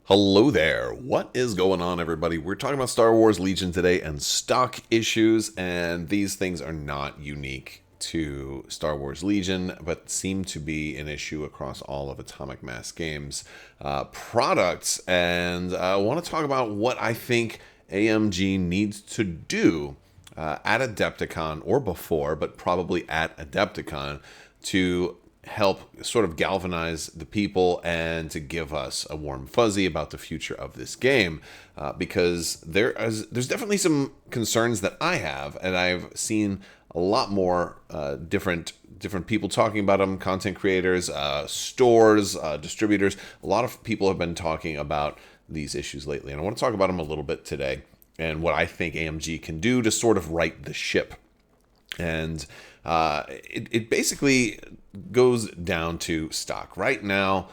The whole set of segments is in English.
Hello there. What is going on, everybody? We're talking about Star Wars Legion today and stock issues, and these things are not unique to Star Wars Legion, but seem to be an issue across all of Atomic Mass Games products. And I want to talk about what I think AMG needs to do at Adepticon or before, but probably at Adepticon to help sort of galvanize the people and to give us a warm fuzzy about the future of this game, because there's definitely some concerns that I have, and I've seen a lot more different people talking about them, content creators, stores, distributors. A lot of people have been talking about these issues lately, and I want to talk about them a little bit today and what I think AMG can do to sort of right the ship. And it basically goes down to stock. Right now,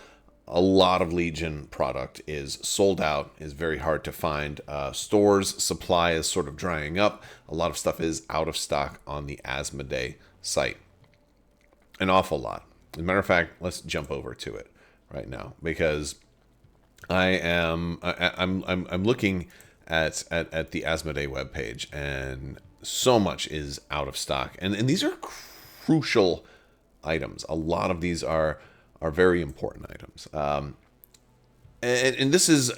a lot of Legion product is sold out, is very hard to find. Stores supply is sort of drying up. A lot of stuff is out of stock on the Asmodee site. An awful lot. As a matter of fact, let's jump over to it right now, because I'm looking at the Asmodee webpage, and so much is out of stock, and these are crucial items. A lot of these are very important items, and this is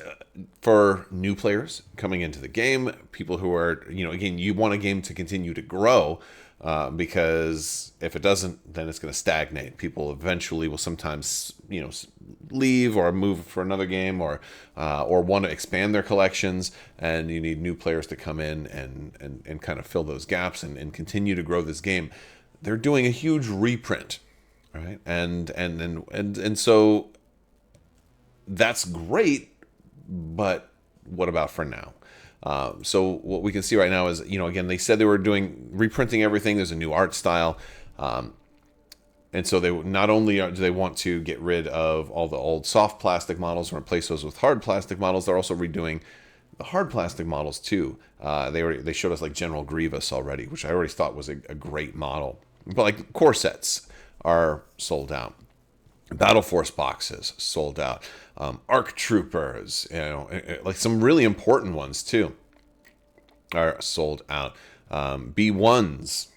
for new players coming into the game, people who are, again, you want a game to continue to grow, because if it doesn't, then it's going to stagnate. People eventually will sometimes, leave or move for another game, or want to expand their collections, and you need new players to come in and kind of fill those gaps and continue to grow this game. They're doing a huge reprint, right? And so that's great, but what about for now? So what we can see right now is, again, they said they were reprinting everything. There's a new art style. And so they not only do they want to get rid of all the old soft plastic models and replace those with hard plastic models, they're also redoing the hard plastic models too. They showed us like General Grievous already, which I already thought was a great model. But like core sets are sold out. Battle Force boxes sold out. ARC Troopers, like some really important ones too, are sold out. B1s,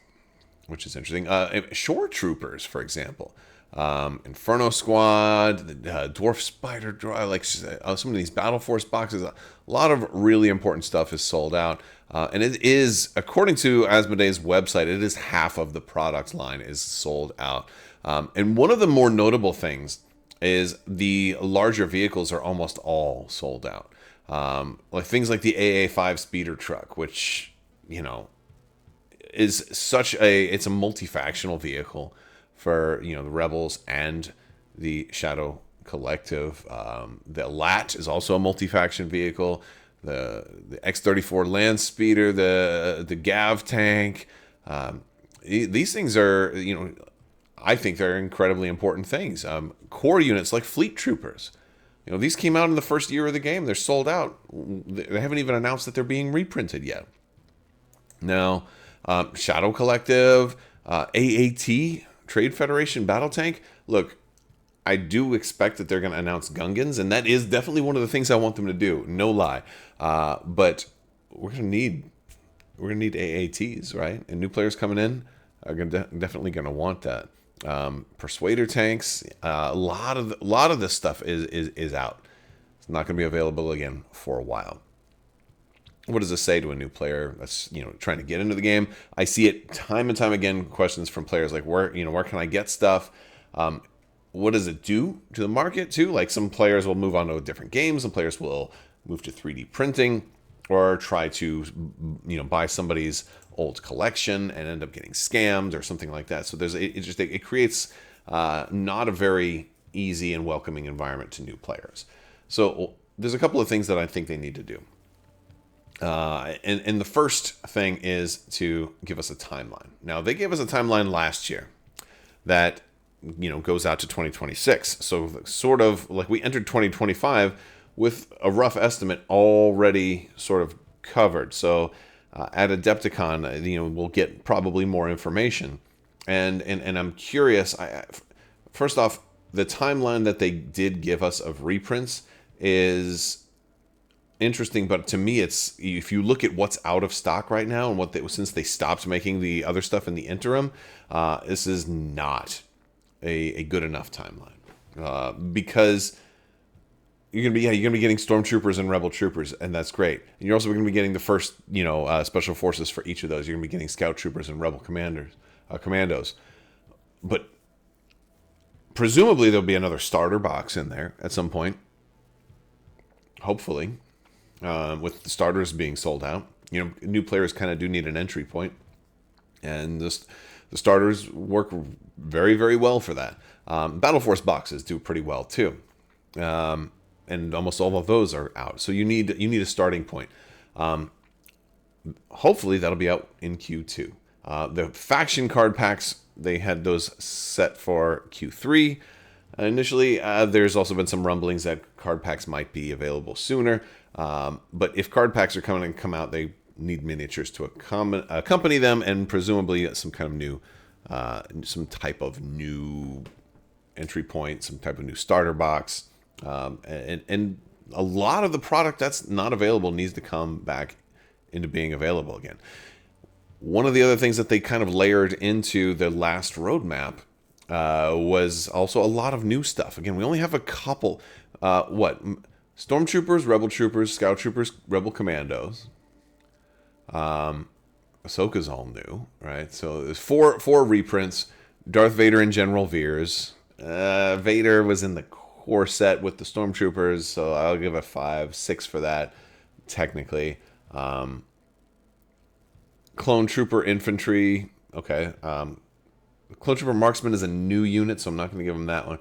which is interesting. Shore Troopers, for example. Inferno Squad, Dwarf Spider, like some of these Battle Force boxes. A lot of really important stuff is sold out. And it is, according to Asmodee's website, it is half of the product line is sold out. And one of the more notable things is the larger vehicles are almost all sold out. Like things like the AA5 speeder truck, which, is it's a multi-factional vehicle for, the Rebels and the Shadow Collective. The LAT is also a multi-faction vehicle. The X-34 land speeder, the Gav tank. These things are, I think they're incredibly important things. Core units like Fleet Troopers. These came out in the first year of the game. They're sold out. They haven't even announced that they're being reprinted yet. Now, Shadow Collective, AAT, Trade Federation Battle Tank. Look, I do expect that they're going to announce Gungans, and that is definitely one of the things I want them to do. No lie. But we're going to need AATs, right? And new players coming in are definitely going to want that. Persuader tanks. A lot of this stuff is out. It's not going to be available again for a while. What does this say to a new player that's trying to get into the game? I see it time and time again. Questions from players like, where can I get stuff? What does it do to the market too? Like some players will move on to different games. Some players will move to 3D printing, or try to buy somebody's old collection and end up getting scammed or something like that. So it creates not a very easy and welcoming environment to new players. So there's a couple of things that I think they need to do. And the first thing is to give us a timeline. Now, they gave us a timeline last year that goes out to 2026. So sort of like we entered 2025 with a rough estimate already sort of covered. So at Adepticon, we'll get probably more information. And I'm curious. First off, the timeline that they did give us of reprints is interesting, but to me, it's if you look at what's out of stock right now and since they stopped making the other stuff in the interim, this is not a good enough timeline because you're gonna be getting stormtroopers and rebel troopers, and that's great. And you're also gonna be getting the first special forces for each of those. You're gonna be getting scout troopers and rebel commandos, but presumably there'll be another starter box in there at some point. Hopefully. With the starters being sold out, new players kind of do need an entry point, and the starters work very, very well for that. Battle Force boxes do pretty well too, and almost all of those are out. So you need a starting point. Hopefully that'll be out in Q2. The faction card packs, they had those set for Q3. Initially, there's also been some rumblings that card packs might be available sooner. But if card packs are come out, they need miniatures to accompany them, and presumably some kind of new, some type of new entry point, some type of new starter box, and a lot of the product that's not available needs to come back into being available again. One of the other things that they kind of layered into the last roadmap was also a lot of new stuff. Again, we only have a couple. Stormtroopers, Rebel Troopers, Scout Troopers, Rebel Commandos. Ahsoka's all new, right? So there's four reprints. Darth Vader and General Veers. Vader was in the core set with the Stormtroopers, so I'll give it 5, 6 for that, technically. Clone Trooper Infantry. Okay. Clone Trooper Marksman is a new unit, so I'm not going to give him that one.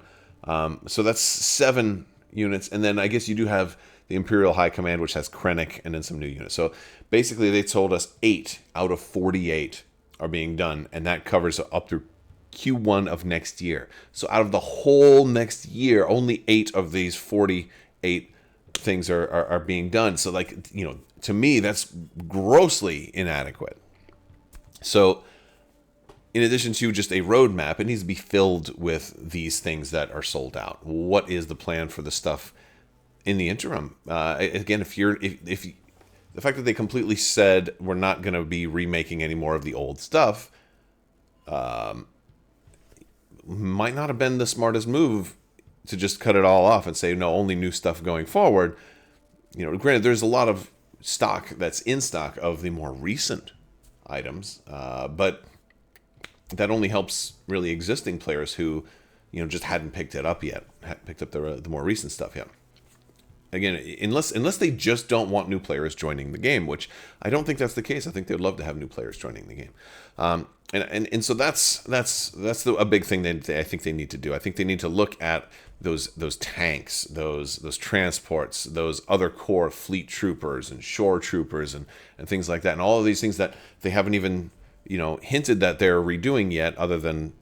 So that's 7 units, and then I guess you do have the Imperial High Command, which has Krennic, and then some new units. So basically, they told us 8 out of 48 are being done, and that covers up through Q1 of next year. So out of the whole next year, only 8 of these 48 things are being done. So, to me, that's grossly inadequate. So, in addition to just a roadmap, it needs to be filled with these things that are sold out. What is the plan for the stuff in the interim? Again, if the fact that they completely said we're not going to be remaking any more of the old stuff, might not have been the smartest move to just cut it all off and say no, only new stuff going forward. Granted, there's a lot of stock that's in stock of the more recent items, but that only helps really existing players who, just hadn't picked it up yet, hadn't picked up the more recent stuff yet. Again, unless they just don't want new players joining the game, which I don't think that's the case. I think they'd love to have new players joining the game, and so that's a big thing that I think they need to do. I think they need to look at those tanks, those transports, those other core fleet troopers and shore troopers and things like that, and all of these things that they haven't even hinted that they're redoing yet, other than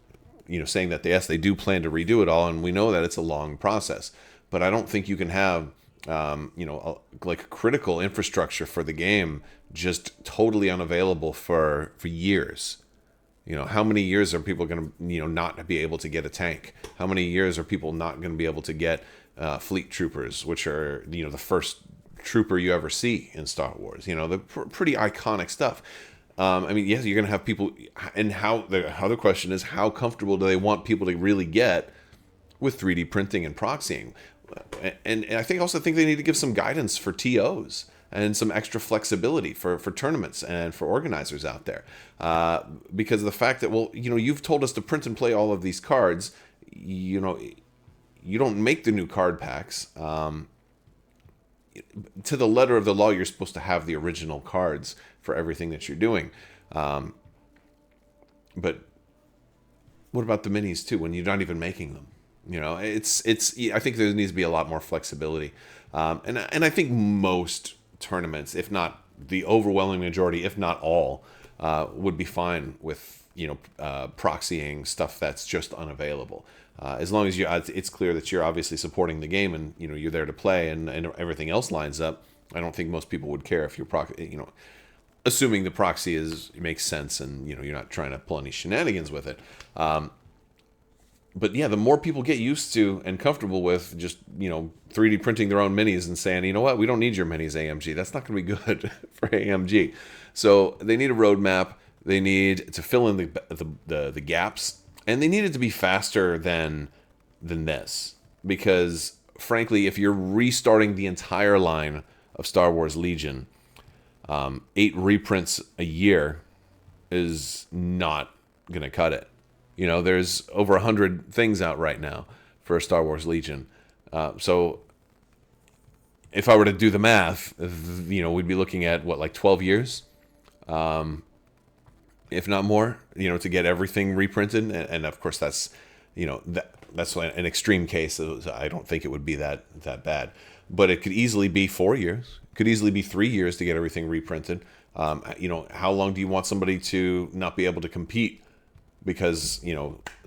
saying that yes, they do plan to redo it all, and we know that it's a long process. But I don't think you can have like critical infrastructure for the game just totally unavailable for years. How many years are people going to not be able to get a tank? How many years are people not going to be able to get fleet troopers, which are the first trooper you ever see in Star Wars? The pretty iconic stuff. Yes, you're going to have people, and the other question is, how comfortable do they want people to really get with 3D printing and proxying? And I think they need to give some guidance for TOs and some extra flexibility for tournaments and for organizers out there. Because of the fact that, you've told us to print and play all of these cards, you don't make the new card packs. To the letter of the law, you're supposed to have the original cards for everything that you're doing. But what about the minis too, when you're not even making them? I think there needs to be a lot more flexibility. And I think most tournaments, if not the overwhelming majority, if not all, would be fine with proxying stuff that's just unavailable. As long as it's clear that you're obviously supporting the game and you're there to play and everything else lines up. I don't think most people would care if you're assuming the proxy makes sense and you're not trying to pull any shenanigans with it. but yeah, the more people get used to and comfortable with just, 3D printing their own minis and saying, you know what, we don't need your minis, AMG. That's not going to be good for AMG. So they need a roadmap. They need to fill in the gaps, and they need it to be faster than this. Because frankly, if you're restarting the entire line of Star Wars Legion, 8 reprints a year is not going to cut it. There's over 100 things out right now for Star Wars Legion. So if I were to do the math, we'd be looking at like 12 years, if not more, to get everything reprinted. And of course, that's an extreme case. So I don't think it would be that bad, but it could easily be 4 years. It could easily be 3 years to get everything reprinted. How long do you want somebody to not be able to compete because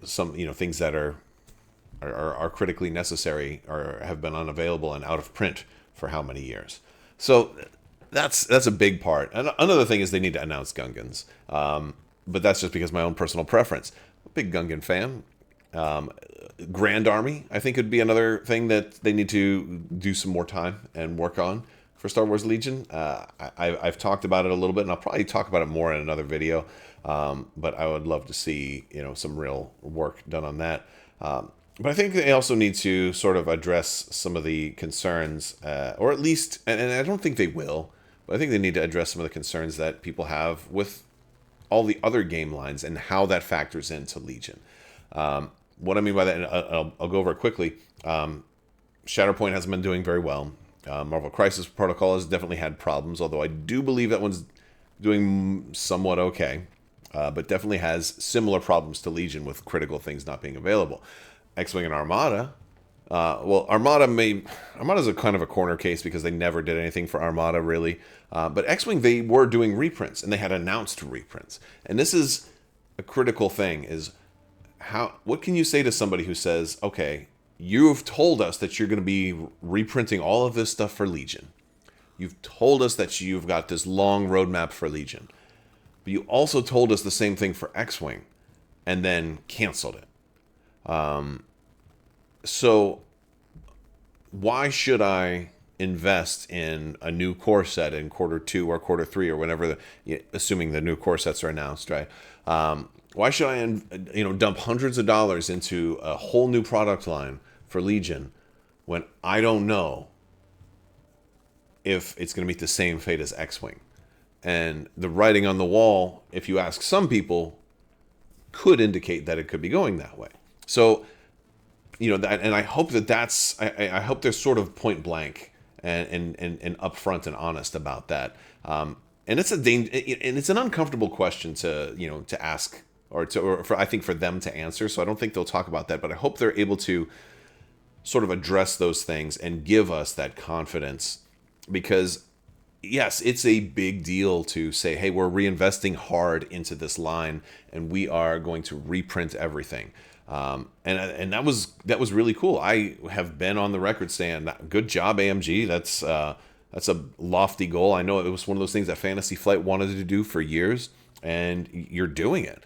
some things that are critically necessary or have been unavailable and out of print for how many years? So that's a big part. And another thing is they need to announce Gungans, but that's just because of my own personal preference. I'm a big Gungan fan. Grand Army, I think, would be another thing that they need to do some more time and work on for Star Wars Legion. I've talked about it a little bit, and I'll probably talk about it more in another video. But I would love to see some real work done on that. But I think they also need to sort of address some of the concerns, or at least, and I don't think they will, but I think they need to address some of the concerns that people have with all the other game lines and how that factors into Legion. What I mean by that, and I'll go over it quickly. Shatterpoint hasn't been doing very well. Marvel Crisis Protocol has definitely had problems, although I do believe that one's doing somewhat okay, but definitely has similar problems to Legion with critical things not being available. X-Wing and Armada. Armada's a kind of a corner case because they never did anything for Armada, really. But X-Wing, they were doing reprints, and they had announced reprints. And this is a critical thing, is what can you say to somebody who says, okay, you've told us that you're going to be reprinting all of this stuff for Legion. You've told us that you've got this long roadmap for Legion. But you also told us the same thing for X-Wing and then canceled it. So why should I invest in a new core set in Q2 or Q3 or whenever, assuming the new core sets are announced, right? Why should I, dump hundreds of dollars into a whole new product line for Legion when I don't know if it's going to meet the same fate as X-Wing? And the writing on the wall, if you ask some people, could indicate that it could be going that way. So, and I hope I hope they're sort of point blank and upfront and honest about that. And it's and it's an uncomfortable question to ask or I think for them to answer. So I don't think they'll talk about that, but I hope they're able to sort of address those things and give us that confidence, because yes, it's a big deal to say, hey, we're reinvesting hard into this line and we are going to reprint everything. And that was really cool. I have been on the record saying, good job, AMG. That's a lofty goal. I know it was one of those things that Fantasy Flight wanted to do for years, and you're doing it.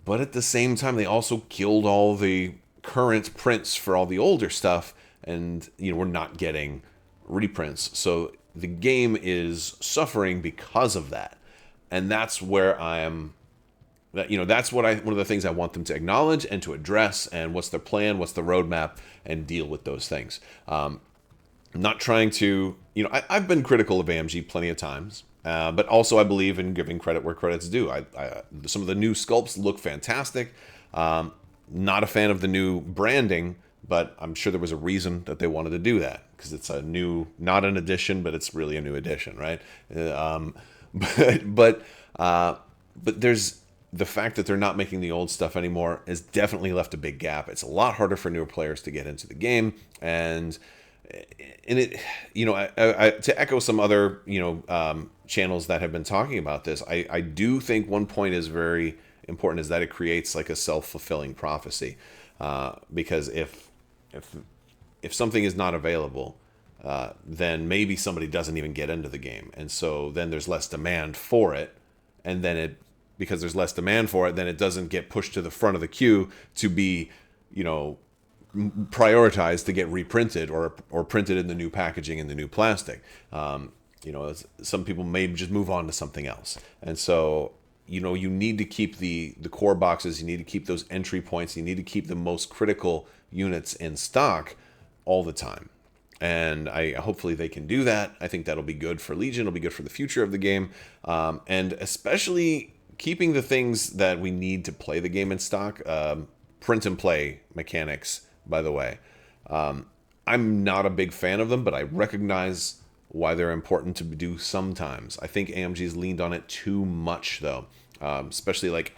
But at the same time, they also killed all the current prints for all the older stuff, and we're not getting reprints. So the game is suffering because of that. And that's where that's one of the things I want them to acknowledge and to address, and what's their plan, what's the roadmap, and deal with those things. I'm not trying to, I've been critical of AMG plenty of times, but also I believe in giving credit where credit's due. Some of the new sculpts look fantastic. Not a fan of the new branding, but I'm sure there was a reason that they wanted to do that, because it's not an addition, but it's really a new addition, right? But there's the fact that they're not making the old stuff anymore has definitely left a big gap. It's a lot harder for newer players to get into the game, and it, to echo some other, channels that have been talking about this, I do think one point is very important, is that it creates like a self-fulfilling prophecy, because if something is not available, then maybe somebody doesn't even get into the game, and so then there's less demand for it, and then because there's less demand for it, then it doesn't get pushed to the front of the queue to be, you know, prioritized to get reprinted or printed in the new packaging in the new plastic. Some people may just move on to something else, and so you need to keep the core boxes. You need to keep those entry points. You need to keep the most critical units in stock all the time. And hopefully they can do that. I think that'll be good for Legion. It'll be good for the future of the game, and especially keeping the things that we need to play the game in stock. Print and play mechanics, by the way. I'm not a big fan of them, but I recognize why they're important to do sometimes. I think AMG's leaned on it too much, though, especially like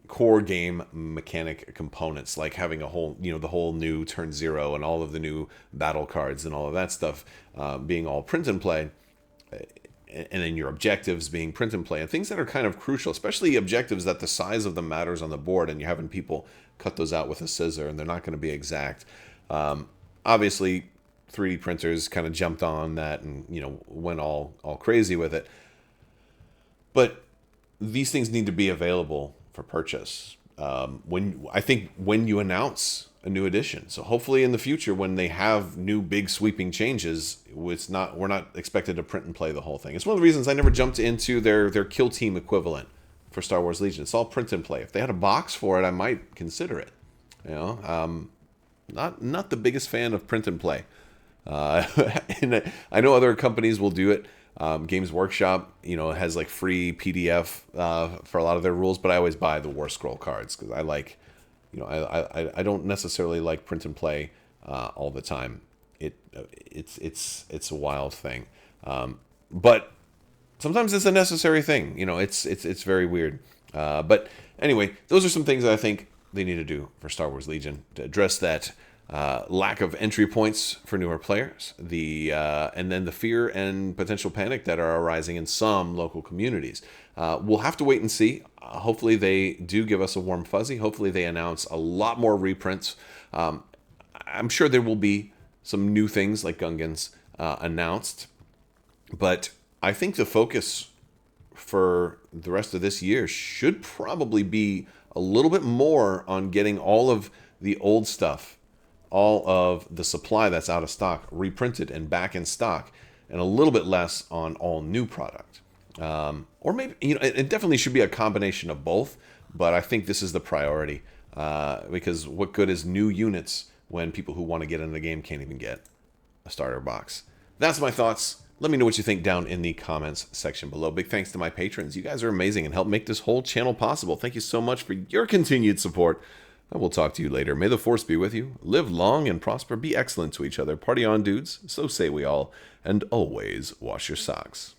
core game mechanic components, like having a whole, the whole new turn zero and all of the new battle cards and all of that stuff being all print and play, and then your objectives being print and play, and things that are kind of crucial, especially objectives that the size of them matters on the board, and you're having people cut those out with a scissor, and they're not going to be exact. Obviously, 3D printers kind of jumped on that and went all crazy with it, but these things need to be available for purchase when you announce a new edition. So hopefully in the future, when they have new big sweeping changes, we're not expected to print and play the whole thing. It's one of the reasons I never jumped into their Kill Team equivalent for Star Wars Legion. It's all print and play. If they had a box for it, I might consider it. Not the biggest fan of print and play. And I know other companies will do it. Games Workshop, has like free PDF for a lot of their rules, but I always buy the War Scroll cards because I like, I don't necessarily like print and play all the time. It's a wild thing, but sometimes it's a necessary thing. It's very weird. But anyway, those are some things that I think they need to do for Star Wars Legion to address that lack of entry points for newer players, and then the fear and potential panic that are arising in some local communities. We'll have to wait and see. Hopefully they do give us a warm fuzzy. Hopefully they announce a lot more reprints. I'm sure there will be some new things like Gungans announced, but I think the focus for the rest of this year should probably be a little bit more on getting all of the old stuff, all of the supply that's out of stock, reprinted and back in stock, and a little bit less on all new product. Or maybe, it definitely should be a combination of both, but I think this is the priority, because what good is new units when people who want to get into the game can't even get a starter box? That's my thoughts. Let me know what you think down in the comments section below. Big thanks to my patrons. You guys are amazing and help make this whole channel possible. Thank you so much for your continued support. I will talk to you later. May the Force be with you. Live long and prosper. Be excellent to each other. Party on, dudes. So say we all. And always wash your socks.